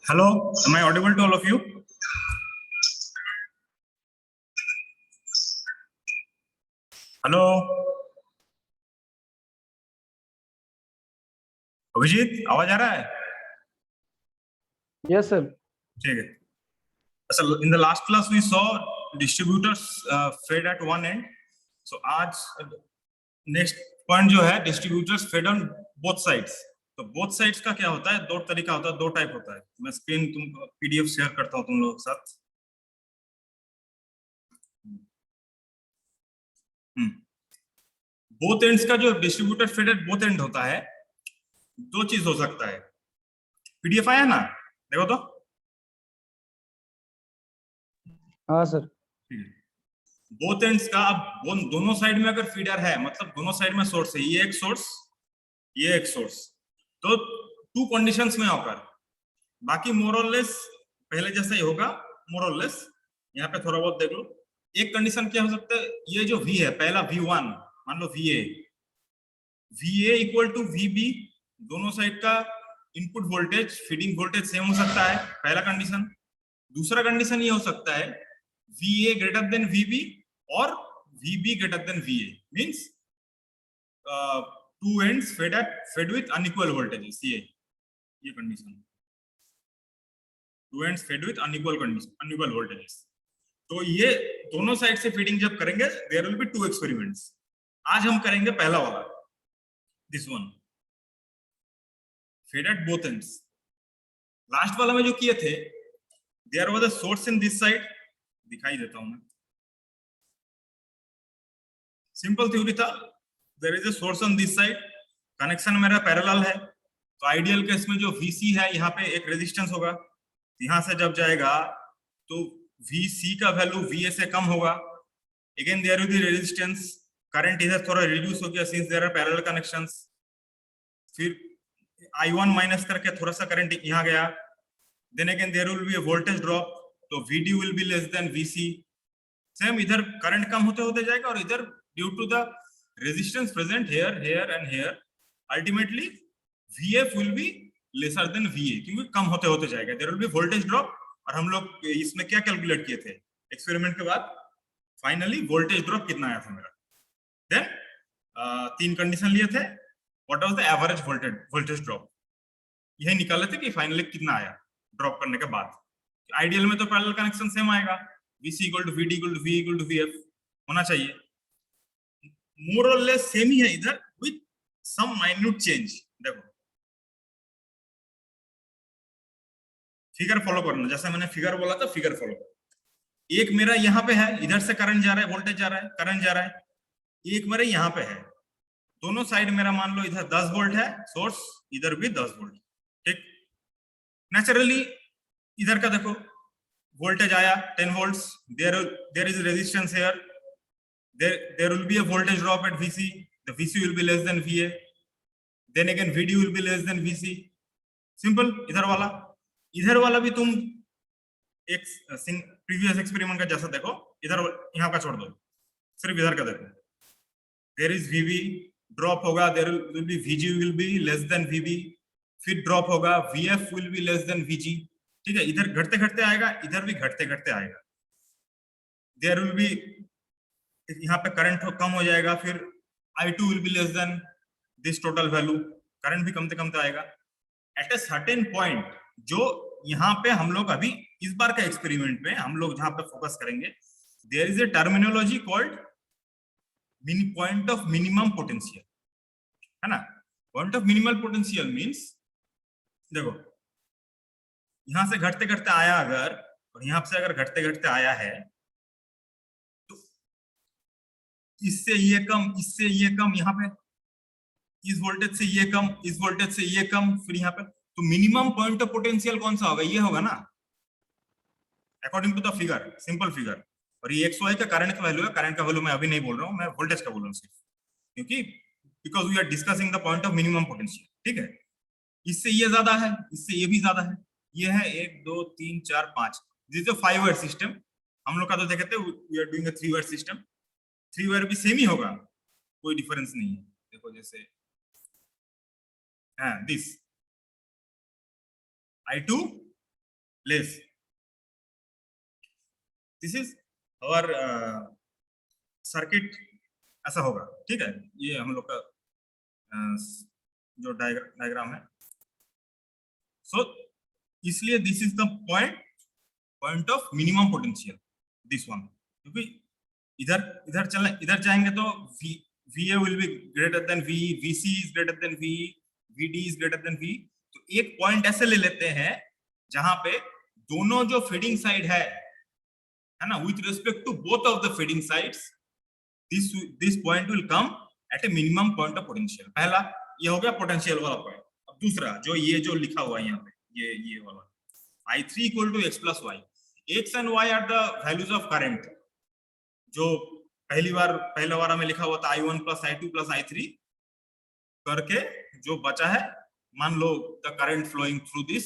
Hello, am I audible to all of you? Hello Abhijit, आवाज आ रहा है? Yes, sir. ठीक है. So in the last class we saw distributors fed at one end. So आज next point जो है distributors fed on both sides. तो both sides का क्या होता है? दो तरीका होता है, दो टाइप होता है. मैं स्क्रीन तुम PDF शेयर करता हूँ तुम लोगों के साथ. बोथ एंड्स का जो distributor fed at both end होता है, दो चीज हो सकता है. PDF आया ना, देखो तो. हाँ सर. बोथ एंड्स का अब दोनों साइड में अगर फीडर है, मतलब दोनों साइड में सोर्स है, ये एक सोर्स, ये एक सोर्स, तो टू कंडीशंस में होकर बाकी मोर और लेस पहले जैसा ही होगा. मोर और लेस यहाँ पे थोड़ा बहुत देख लो. एक कंडीशन क्या हो सकता है, ये जो V है पहला V1, मान लो VA इक्वल टू VB, दोनों साइड का input voltage feeding voltage same हो सकता है, पहला कंडीशन. दूसरा कंडीशन ये हो सकता है VA ग्रेटर देन VB और VB greater than VA, means two ends fed with unequal voltages. ये condition, two ends fed with unequal voltages. तो ये दोनों साइड से फीडिंग जब करेंगे there will be two experiments. आज हम करेंगे पहला वाला, this one, fed at both ends. Last वाला में जो किए थे, there was a source in this side, दिखाई देता हूं मैं. सिंपल थ्योरी था, there is a source on this side, connection मेरा पैरेलल है, तो आइडियल केस में जो VC है यहाँ पे एक रेजिस्टेंस होगा, यहाँ से जब जाएगा तो VC का वैल्यू VA से कम होगा. Again there will be resistance, current इधर थोड़ा रिड्यूस हो गया since there are parallel connections. फिर I1 माइनस करके थोड़ा सा करंट यहाँ गया. Then again there will be a voltage drop, तो VD will be less than VC. Same इधर करंट कम होते होते जाएगा और इधर due to the resistance present here and here, ultimately VF will be lesser than VA, क्योंकि कम होते होते जाएगा. there will be voltage drop. और हम लोग इसमें क्या कैलकुलेट किए थे एक्सपेरिमेंट के बाद, फाइनली वोल्टेज ड्रॉप कितना आया था मेरा. देन तीन कंडीशन लिए थे, what was the average voltage drop, यही निकाले थे कि फाइनली कितना आया ड्रॉप करने के बाद. आइडियल में तो पैरेलल कनेक्शन सेम आएगा, VC equal to VD equal to V equal to VF होना चाहिए. मोर और लेस सेम ही है इधर, विथ सम माइन्यूट चेंज. देखो फिगर फॉलो करना, जैसा मैंने फिगर बोला था फिगर फॉलो करो. एक मेरा यहाँ पे है, इधर से करंट जा रहा है, वोल्टेज जा रहा है, करंट जा रहा है. एक मेरे यहाँ पे है, दोनों साइड मेरा मान लो इधर 10 वोल्ट है सोर्स, इधर भी 10 वोल्ट. ठीक, नेचुरली इधर का देखो वोल्टेज आया 10 volts, there is resistance here, there will be a voltage drop at VC, the VC will be less than VA, then again VD will be less than VC. Simple. इधर वाला भी तुम एक previous experiment का जैसा देखो, इधर यहाँ का छोड़ दो, सिर्फ इधर का देखो. there is VB, ड्रॉप होगा, there will be VG will be less than VB, फिर ड्रॉप होगा, VF will be less than VG. ठीक है, इधर घटते घटते आएगा, इधर भी घटते घटते आएगा. there will be, यहाँ पे करंट कम हो जाएगा, फिर I2 will be less than this total value, current भी कमते कमते आएगा. एट अ सर्टेन पॉइंट, जो यहाँ पे हम लोग अभी इस बार का एक्सपेरिमेंट में हम लोग जहाँ पे फोकस करेंगे, there is a terminology called point of minimum potential, है ना. Point of minimum potential means, देखो यहाँ से घटते घटते आया अगर, और यहाँ से अगर घटते घटते आया है, इससे ये कम, इससे ये कम, यहाँ पे इस वोल्टेज से ये कम, इस वोल्टेज से ये कम, फिर यहाँ पे, तो मिनिमम पॉइंट ऑफ पोटेंशियल कौन सा होगा, ये होगा ना, according to the figure, simple figure. और ये 100 का करंट का वैल्यू है, करंट का वैल्यू मैं अभी नहीं बोल रहा हूँ, मैं वोल्टेज का बोल रहा हूँ सिर्फ, क्योंकि because we are discussing the point of minimum potential. ठीक है, इससे ये ज्यादा है, इससे ये भी ज्यादा है, ये है 1 2 3 4 5, this is a 5 wire system. हम लोग का तो देखते हैं we are doing a 3 wire system. 3 wire भी सेम ही होगा, कोई डिफरेंस नहीं है. देखो जैसे this I2 less. This is our circuit ऐसा होगा, ठीक है। ये हम लोग का जो डायग्राम है। सो इसलिए this is the point of minimum potential, this one, क्योंकि इधर चलना, इधर जाएंगे तो VA will be greater than V, VC is greater than V, VD is greater than V। तो एक पॉइंट ऐसे ले लेते हैं जहां पे दोनों जो फीडिंग साइड है ना, with respect to both of the feeding sides, this point will come at a minimum point of potential। पहला ये हो गया पोटेंशियल वाला पॉइंट। अब दूसरा जो ये जो लिखा हुआ है यहाँ पे, ये वाला I3 equal to x plus y। x and y are the values of current। जो पहला वाला में लिखा हुआ था I1 plus I2 plus I3 करके जो बचा है, मान लो the current flowing through this,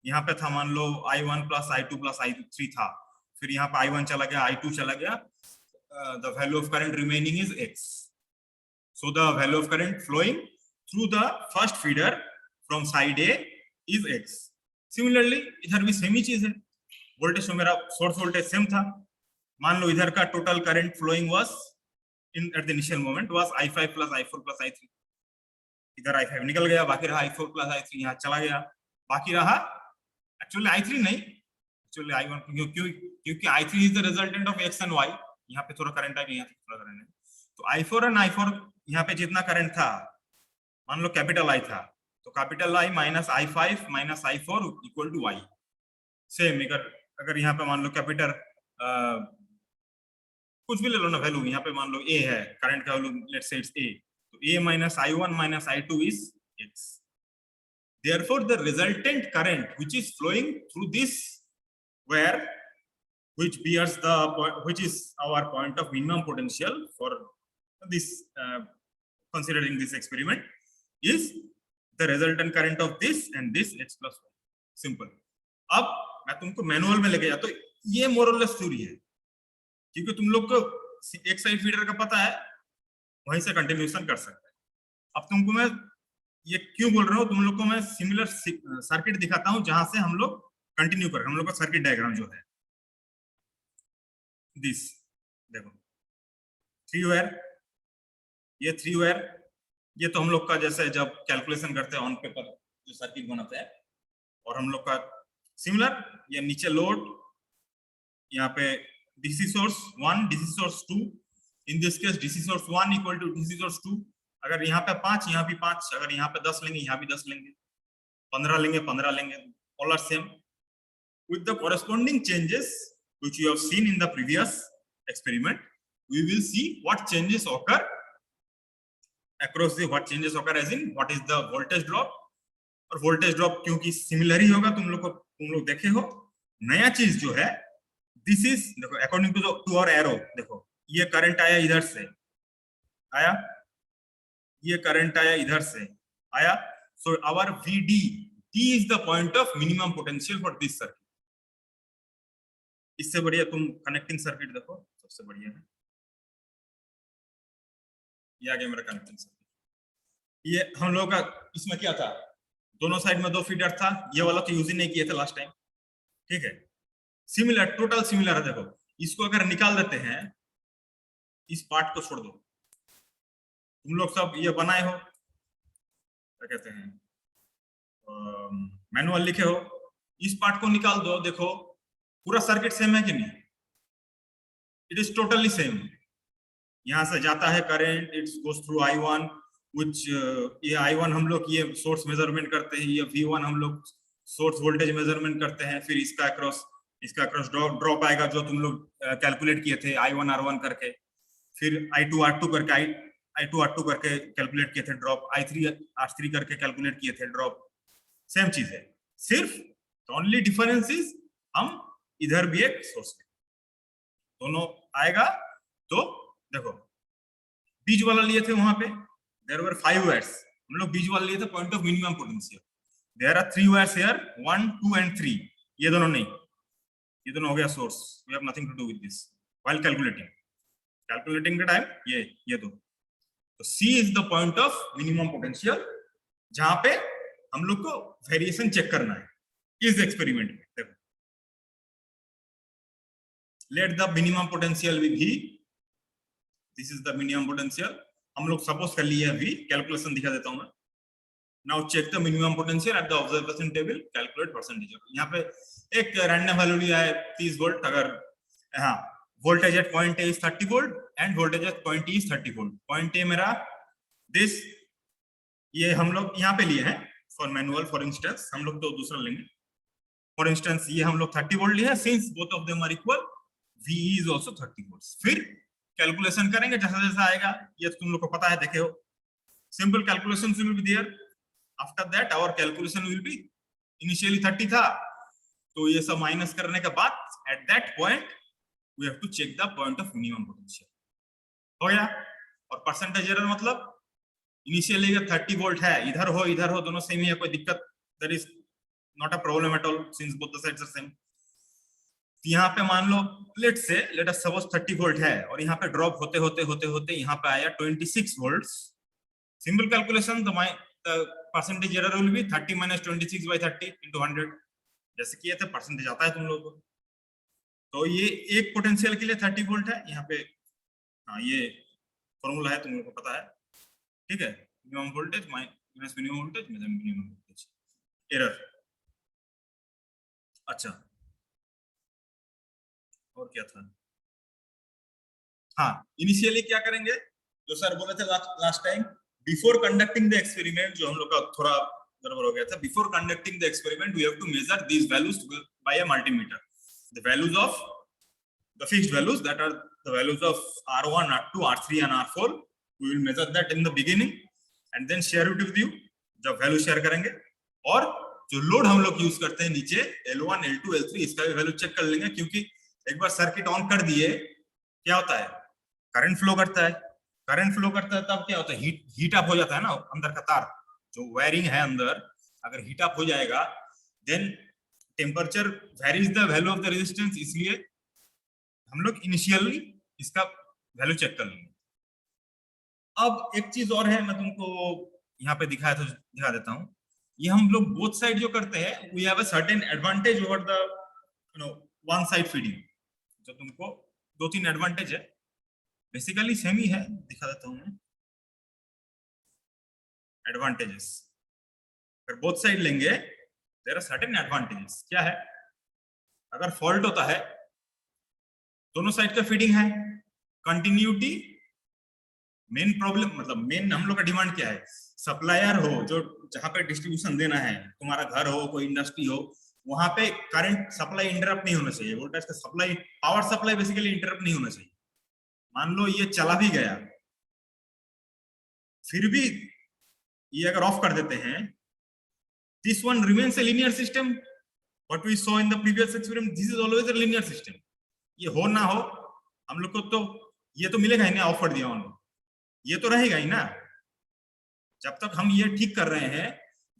यहाँ पे था मान लो I1 plus I2 plus I3 था, फिर यहाँ पे I1 चला गया, I2 चला गया, the value of current remaining is x। so the value of current flowing through the first feeder from side A is x। similarly इधर भी सेम ही चीज है, वोल्टेज तो मेरा सोर्स वोल्टेज सेम था। मान लो इधर का total current flowing was in at the initial moment was I5 plus I4 plus I3। इधर I5 निकल गया, बाकी रहा I4 plus I3, यहाँ चला गया, बाकी रहा एक्चुअली I3 नहीं, एक्चुअली I1, क्योंकि I3 is the resultant of x and y। यहाँ पे थोड़ा करंट आ गया, यहाँ पे थोड़ा करंट है, तो I4 एंड I4 यहाँ पे जितना करंट था, मान लो कैपिटल I था, तो capital I minus I5 minus I4 equal to y। Same अगर यहाँ पे मान लो कैपिटल कुछ भी ले लो ना वैल्यू, यहाँ पे मान लो A है, करंट का value let's say it's A, तो A minus I1 minus I2 is x। therefore the resultant current which is flowing through this wire, which bears which is our point of minimum potential for this considering this experiment, is the resultant current of this and this x plus y। simple। अब मैं तुमको manual में लेके जाता हूं, ये मोरलेस theory है, क्योंकि तुम लोग को एक साइड फीडर का पता है, वहीं से कंटिन्यूएशन कर सकते हैं। अब तुमको मैं ये क्यों बोल रहा हूँ, तुम लोग को मैं सिमिलर सर्किट दिखाता हूं जहां से हम लोग कंटिन्यू कर, हम लोग का सर्किट डायग्राम जो है दिस, देखो 3 वायर, ये 3 वायर, ये तो हम लोग का जैसे जब कैलकुलेशन करते हैं ऑन पेपर जो सर्किट बनाते हैं, और हम लोग का सिमिलर, ये नीचे लोड, यहाँ पे DC source 1, DC source 2, in this case DC source 1 equal to DC source 2। अगर यहाँ पे 5, यहाँ भी 5, अगर यहाँ पे 10 लेंगे, यहाँ भी 10 लेंगे, 15 लेंगे, 15 लेंगे, all are same with the corresponding changes which you have seen in the previous experiment। we will see what changes occur across the, what changes occur as in what is the voltage drop, और voltage drop क्योंकि similar ही होगा, तुम लोग देखे हो। नया चीज जो है दिस इज, देखो अकॉर्डिंग टू आवर एरो, देखो ये करंट आया इधर से आया, ये करंट आया इधर से आया, so our VD, D is the point of minimum potential for this circuit। इससे बढ़िया तुम कनेक्टिंग सर्किट देखो, सबसे बढ़िया है ये आ गया मेरा कनेक्टिंग सर्किट। ये हम लोग का इसमें क्या था, दोनों साइड में 2 फीडर था, ये वाला तो यूज ही नहीं किए थे लास्ट टाइम, ठीक है। सिमिलर, टोटल सिमिलर है। देखो इसको अगर निकाल देते हैं, इस पार्ट को छोड़ दो, तुम लोग सब ये बनाए हो, क्या कहते हैं, मैनुअल लिखे हो, इस पार्ट को निकाल दो, देखो पूरा सर्किट सेम है कि नहीं, इट इज टोटली सेम। यहां से जाता है current, it's goes through I1 which ये I1 हम लोग ये सोर्स मेजरमेंट करते हैं, ये V1 हम लोग सोर्स वोल्टेज मेजरमेंट करते हैं, फिर इसका अक्रॉस ड्रॉप आएगा जो तुम लोग कैलकुलेट किए थे I1 R1 करके, फिर I2 R2 करके कैलकुलेट किए थे ड्रॉप, I3 R3 करके कैलकुलेट किए थे ड्रॉप, सेम चीज है, सिर्फ ओनली डिफरेंस इज हम इधर भी एक सोर्स दोनों आएगा। तो देखो बीच वाला लिए थे, वहां पे देयर वर 5 वायर्स, हम लोग बीच वाला लिए थे point of minimum potential, there are 3 wires here, 1 2 and 3, ये दोनों नहीं, ये दोनों हो गया source, we have nothing to do with this while calculating के टाइम, ये दो। तो C is the point of minimum potential जहां पे हम लोग को वेरिएशन चेक करना है, इस एक्सपेरिमेंट में देखो, let the minimum potential be V, this is the minimum potential, हम लोग सपोज कर लिए वी, कैलकुलेशन दिखा देता हूं मैं। Now check the minimum potential at the observation table, calculate percentage. यहाँ पे एक रैंडम वैल्यू लिया है 30 वोल्ट, अगर हाँ voltage at point A is 30 volt end voltage at point E is 30 volt. Point A मेरा दिस, ये हम लोग यहाँ पे लिए हैं फॉर मैनुअल, फॉर इंस्टेंस हम लोग तो दूसरा लेंगे। फॉर इंस्टेंस ये हम लोग 30 वोल्ट लिए हैं, since both of them are equal, V is also 30 volt. फिर कैलकुलेशन करेंगे जैसा जैसा आएगा, ये तुम लोग को पता है, देखे हो, simple calculation will be there. After that our calculation will be, initially 30 था, तो ये सब माइनस करने के बाद at that point we have to check the point of minimum potential. हो गया। और परसेंटेज एरर मतलब इनिशियली 30 वोल्ट है, इधर हो दोनों सेम ही है, कोई दिक्कत, there is not a problem at all since both the sides are same. यहाँ पे मान लो लेट अस सपोज 30 वोल्ट है और यहाँ पे ड्रॉप होते होते यहाँ पे आया 26 volt. Simple calculation, the percentage error will be 30 minus 26 by 30 into 100, जैसे किए थे, परसेंटेज आता है तुम लोगों को। तो ये एक पोटेंशियल के लिए 30 वोल्ट है यहाँ पे, हाँ ये फॉर्मूला है, तुम लोगों को पता है, ठीक है। Minimum voltage minus minimum voltage minimum voltage error. अच्छा, और क्या था, हाँ इनिशियली क्या करेंगे, जो सर बोले थे last time, before conducting the experiment, जो हम लोग का थोड़ा गड़बड़ हो गया था, before conducting the experiment we have to measure these values by a multimeter, the values of the fixed values that are the values of R1, R2, R3 and R4, we will measure that in the beginning and then share it with you, जब value share करेंगे। और जो load हम लोग use करते हैं नीचे L1, L2, L3, इसका भी वैल्यू चेक कर लेंगे, क्योंकि एक बार सर्किट ऑन कर दिए क्या होता है, करंट फ्लो करता है, करंट फ्लो करता है तब क्या होता है, हीट अप हो जाता है ना, अंदर का तार जो वायरिंग है अंदर, अगर हीट अप हो जाएगा then temperature varies the value of the resistance, इसलिए हम लोग इनिशियली इसका वैल्यू चेक कर लेंगे। अब एक चीज और है, मैं तुमको यहाँ पे दिखाया तो दिखा देता हूँ। ये हम लोग बोथ साइड जो करते हैं, we have a certain advantage over the one side feeding, जो तुमको 2-3 एडवांटेज है, बेसिकली सेम ही है, दिखा देता हूँ मैं एडवांटेजेस। अगर बोथ साइड लेंगे देयर आर सर्टेन एडवांटेजेस। क्या है, अगर फॉल्ट होता है, दोनों साइड का फीडिंग है, कंटिन्यूटी मेन प्रॉब्लम, मतलब मेन हम लोग का डिमांड क्या है, सप्लायर हो जो जहां पे डिस्ट्रीब्यूशन देना है, तुम्हारा घर हो, कोई इंडस्ट्री हो, वहां पे करंट सप्लाई इंटरप्ट नहीं होना चाहिए, वोल्टेज का supply, power supply basically interrupt नहीं होना चाहिए। मान लो ये चला भी गया, फिर भी ये अगर ऑफ कर देते हैं, this one remains a linear system, what we saw in the previous experiment, this is always a linear system. ये हो ना हो हम लोग को तो ये तो मिलेगा ही ना, ऑफ कर दिया ऑन, ये तो रहेगा ही ना। जब तक हम ये ठीक कर रहे हैं,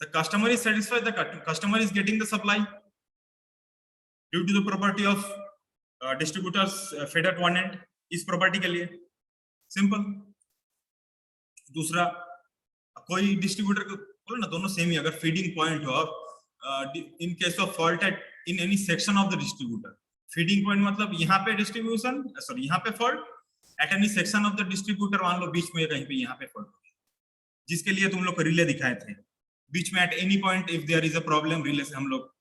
the customer is satisfied, the customer is getting the supply due to the property of distributors fed at one end, इस प्रॉपर्टी के लिए सिंपल। दूसरा, कोई डिस्ट्रीब्यूटर को बोलो ना, दोनों सेम ही, अगर फीडिंग पॉइंट हो, in case of fault at in any section of the distributor, feeding point मतलब यहाँ पे डिस्ट्रीब्यूशन, सॉरी यहाँ पे fault, at any section of the distributor, मान लो बीच में कहीं पे यहाँ पे फॉल्ट, जिसके लिए तुम लोग को रिले दिखाए थे, बीच में at any point if there is a problem, relay से हम लोग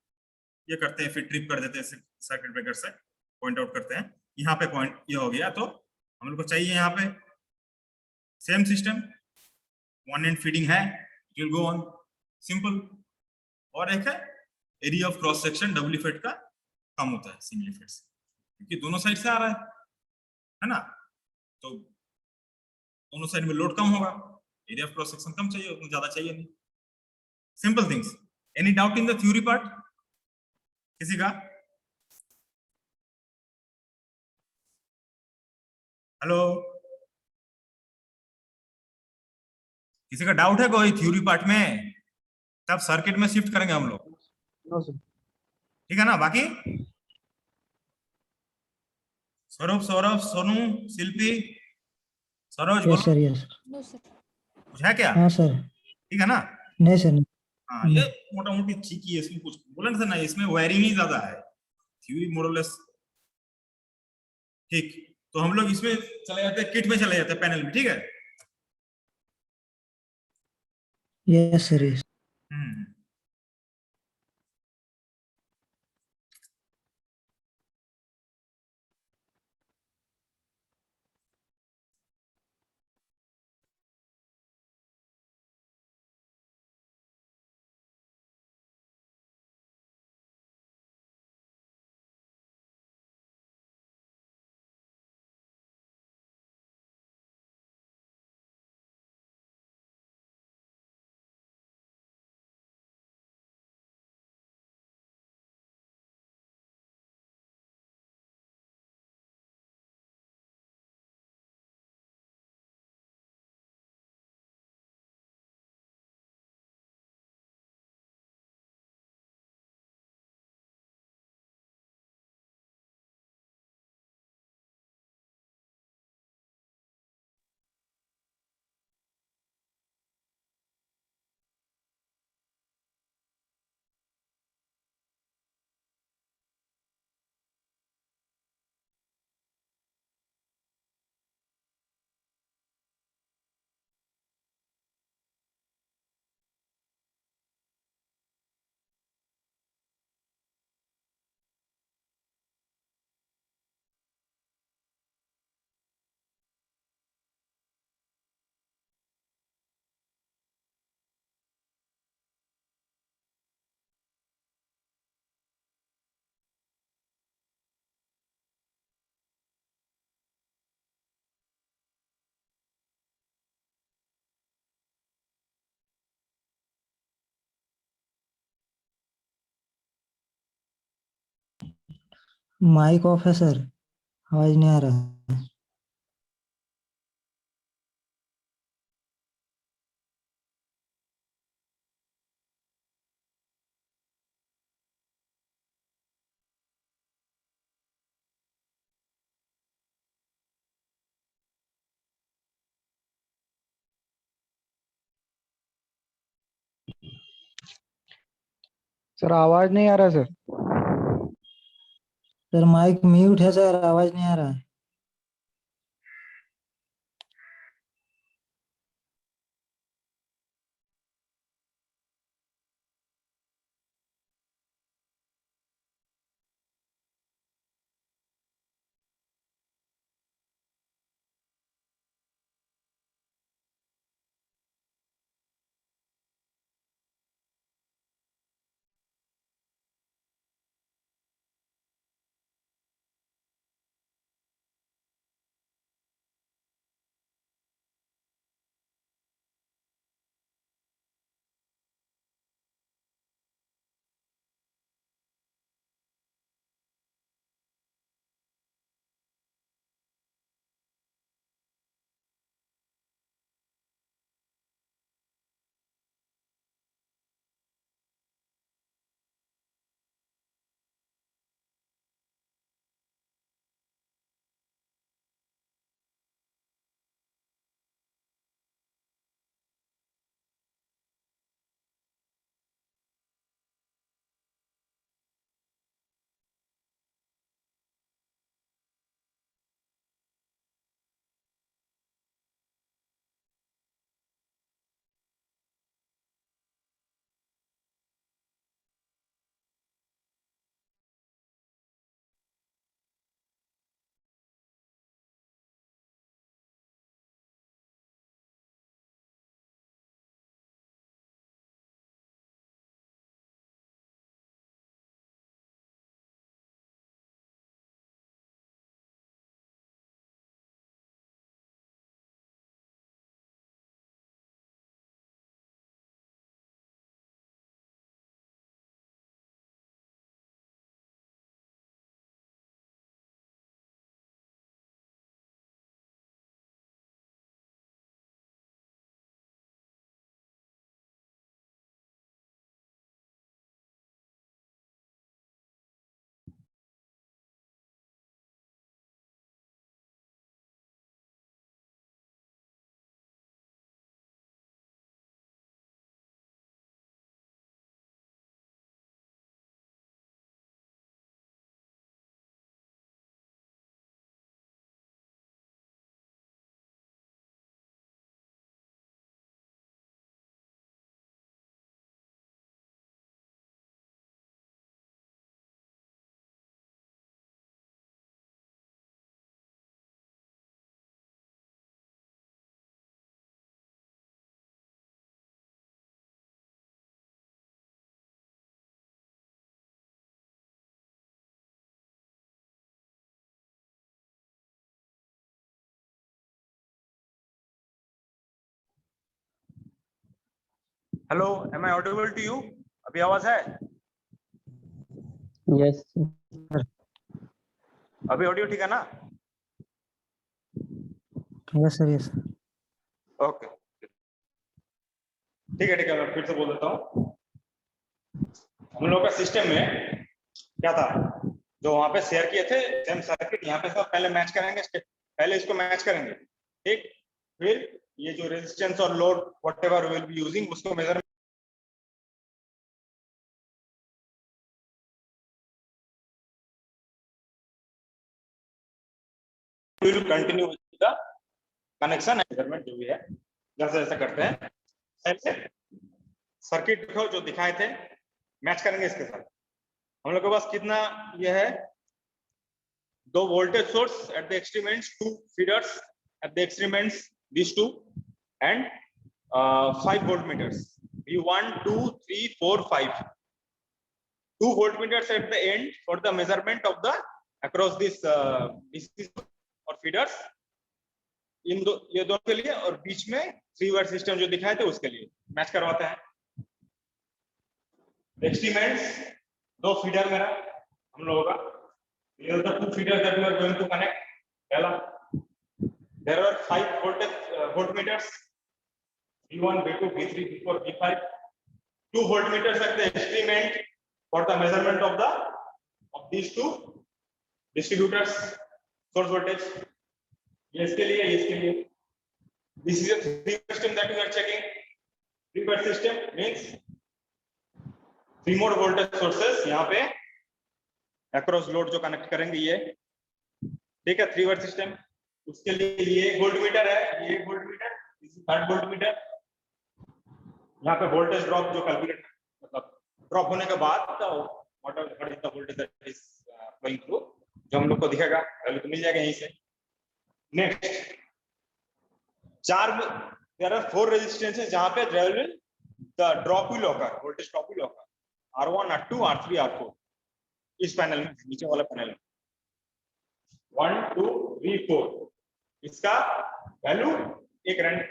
ये करते हैं, फिर ट्रिप कर देते हैं सर्किट ब्रेकर से, पॉइंट आउट करते हैं। यहाँ पे पॉइंट ये हो गया, तो हम लोग को चाहिए यहाँ पे same system, one end feeding है, it will go on simple. और एक है area of cross section double effect का कम होता है सिंगल इफेक्ट से, क्योंकि दोनों साइड से आ रहा है ना, तो दोनों साइड में लोड कम होगा, एरिया ऑफ क्रॉस सेक्शन कम चाहिए, उतना ज्यादा चाहिए नहीं, simple things. Any doubt in the theory part किसी का? हेलो, किसी का डाउट है कोई थ्योरी पार्ट में? तब सर्किट में शिफ्ट करेंगे हम लोग, नो सर। ठीक है ना? बाकी सौरभ, सौरभ, सोनू, शिल्पी, सरोज, यस सर, यस कुछ है क्या? हाँ सर। ठीक है ना? नहीं सर, नहीं। हाँ ये मोटा मोटी ठीक ही है, इसमें कुछ बोला ना था ना, इसमें वायरिंग ही ज्यादा है, थ्योरी मोरलेस। ठीक, तो हम लोग इसमें चले जाते हैं, किट में चले जाते हैं, पैनल में, ठीक है। Yes sir yes. Hmm. Mic off है सर, आवाज नहीं आ रहा। सर आवाज नहीं आ रहा सर। सर माइक म्यूट है सर, आवाज नहीं आ रहा है। Hello, am I audible to you? अभी आवाज है? Yes, sir. अभी ऑडियो ठीक है ना? Yes sir, yes sir. Okay, ठीक है मैं फिर से बोल देता हूँ। हम लोग का सिस्टम में क्या था, जो वहां पे शेयर किए थे सेम सर्किट, यहाँ पे सब पहले मैच करेंगे, पहले इसको मैच करेंगे, ठीक। फिर ये जो रेजिस्टेंस और load whatever will be using, उसको measure will continue with the connection measurement जो भी है, जैसे जैसे करते हैं। पहले सर्किट जो दिखाए थे मैच करेंगे इसके साथ। हम लोग के पास कितना ये है, दो voltage source at the extreme ends, two feeders at the extreme ends, these two, and 5 voltmeters, V1 2 3 4 5, 2 voltmeters at the end for the measurement of the across this DCs और feeders, ये दोनों के लिए, और बीच में 3 वायर सिस्टम जो दिखाए थे उसके लिए मैच करवाते हैं। एक्सट्रीम एंड्स, दो फीडर मेरा हम लोगों का, these are the 2 feeders that we are going to connect. पहला, there are 5 voltmeters, V1 V2 V3 V4 V5, 2 voltmeters at the extreme end for the measurement of these two distributors source voltage. ये इसके लिए, इसके लिए। This is a 3-wire system that we are checking. 3-wire system means 3 more voltage sources यहाँ पे across load जो connect करेंगे ये, ठीक है, 3-wire system। उसके लिए ये वोल्टमीटर है, ये वोल्टमीटर, इस 3rd वोल्टमीटर। यहाँ पे वोल्टेज ड्रॉप जो कैलकुलेट, मतलब ड्रॉप होने के बाद what is the voltage that is going through, जो हम लोग को दिखेगा, वैल्यू तो मिल जाएगा यहीं से। नेक्स्ट, 4 देयर आर 4 रेजिस्टेंसेस जहां पे the drop will occur, voltage drop will occur, R1 R2 R3 R4 इस पैनल में, नीचे वाला पैनल में 1 2 3 4, इसका वैल्यू एक रैंडम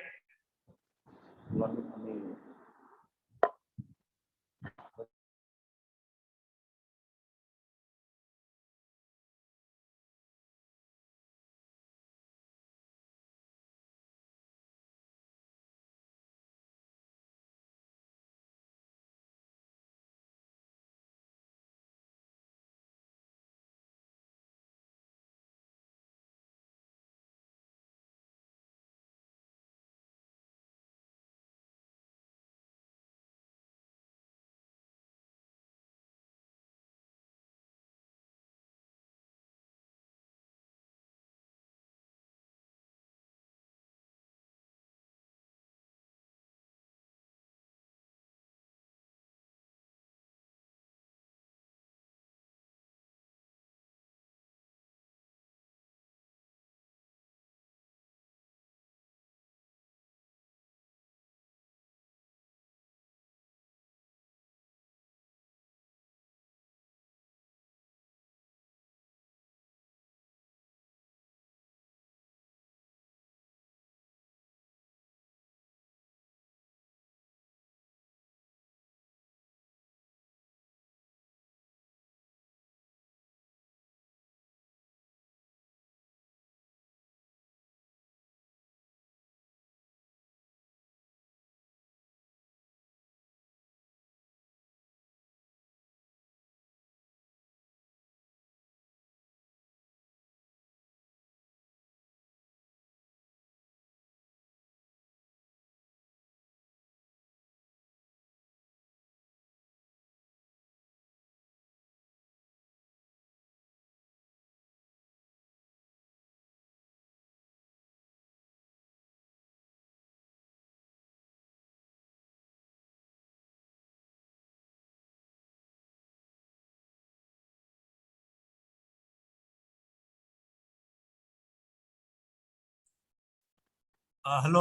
हेलो,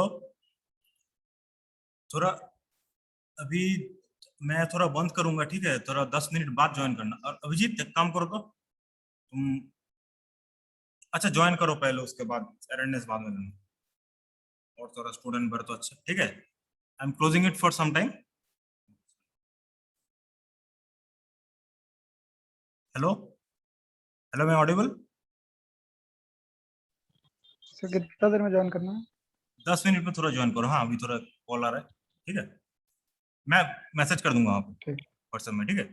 थोड़ा अभी मैं थोड़ा बंद करूंगा, ठीक है, थोड़ा 10 मिनट बाद ज्वाइन करना। और अभिजीत एक काम करो, तो तुम अच्छा ज्वाइन करो पहले, उसके बाद अटेंडेंस बाद में देना, और थोड़ा स्टूडेंट भर तो अच्छा, ठीक है। I am closing it for some time. Hello hello, मैं ऑडिबल? सर कितना देर में ज्वाइन करना है? 10 मिनट में थोड़ा ज्वाइन करो। हाँ, अभी थोड़ा कॉल आ रहा है। ठीक है, मैं मैसेज कर दूंगा आपको ठीक। व्हाट्सएप में। ठीक है।